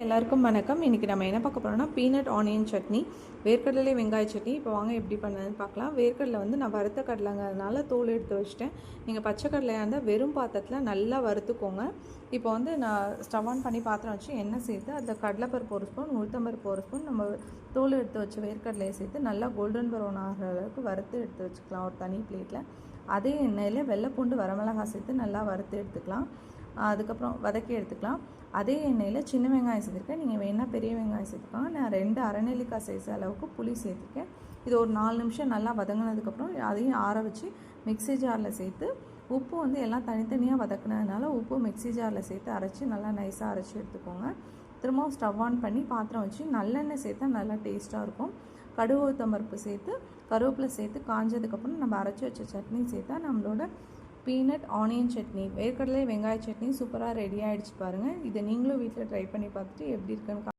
எல்லாருக்கும் வணக்கம். இன்றைக்கி நம்ம என்ன பார்க்க போகிறோம்னா பீனட் ஆனியன் சட்னி, வேர்க்கடலை வெங்காய சட்னி. இப்போ வாங்க எப்படி பண்ணதுன்னு பார்க்கலாம். வேர்க்கடலை வந்து நான் வறுத்த கடலைங்கிறதுனால தோல் எடுத்து வச்சுட்டேன். நீங்கள் பச்சை கடலையாக இருந்தால் வெறும் பாத்திரத்தில் நல்லா வறுத்துக்கோங்க. இப்போ வந்து நான் ஸ்டவ் ஆன் பண்ணி பாத்திரம் வச்சு எண்ணெய் சேர்த்து அதில் கடலைப்பருப்பு ஒரு ஸ்பூன், உளுத்தம்பருப்பு ஒரு ஸ்பூன், நம்ம தோல் எடுத்து வச்சு வேர்க்கடலையை சேர்த்து நல்லா கோல்டன் ப்ரௌன் ஆகிற அளவுக்கு வறுத்து எடுத்து வச்சுக்கலாம் ஒரு தனி பிளேட்டில். அதே எண்ணெயில் வெள்ளைப்பூண்டு வரமிளகாய் சேர்த்து நல்லா வறுத்து எடுத்துக்கலாம். அதுக்கப்புறம் வதக்கி எடுத்துக்கலாம். அதே எண்ணெயில் சின்ன வெங்காயம் சேர்த்துருக்கேன். நீங்கள் வேணால் பெரிய வெங்காயம் சேர்த்துக்கலாம். நான் 2 அரைநெல்லிக்காய் சைஸ் அளவுக்கு புளி சேர்த்துருக்கேன். இது ஒரு 4 நிமிஷம் நல்லா வதங்கினதுக்கப்புறம் அதையும் ஆற வச்சு மிக்ஸி ஜாரில் சேர்த்து, உப்பு வந்து எல்லாம் தனித்தனியாக வதக்குனதுனால உப்பு மிக்ஸி ஜாரில் சேர்த்து அரைச்சி நல்லா நைஸாக அரைச்சி எடுத்துக்கோங்க. திரும்பவும் ஸ்டவ் ஆன் பண்ணி பாத்திரம் வச்சு நல்லெண்ணெய் சேர்த்தா நல்லா டேஸ்ட்டாக இருக்கும். கடுகு உளுத்தம்பருப்பு சேர்த்து கருவேப்பிலை சேர்த்து காஞ்சதுக்கப்புறம் நம்ம அரைச்சி வச்ச சட்னி சேர்த்தா நம்மளோட பீனட் ஆனியன் சட்னி, வேர்க்கடலை வெங்காய சட்னி சூப்பராக ரெடி ஆகிடுச்சு பாருங்கள். இதை நீங்களும் வீட்டில் ட்ரை பண்ணி பார்த்துட்டு எப்படி இருக்குன்னு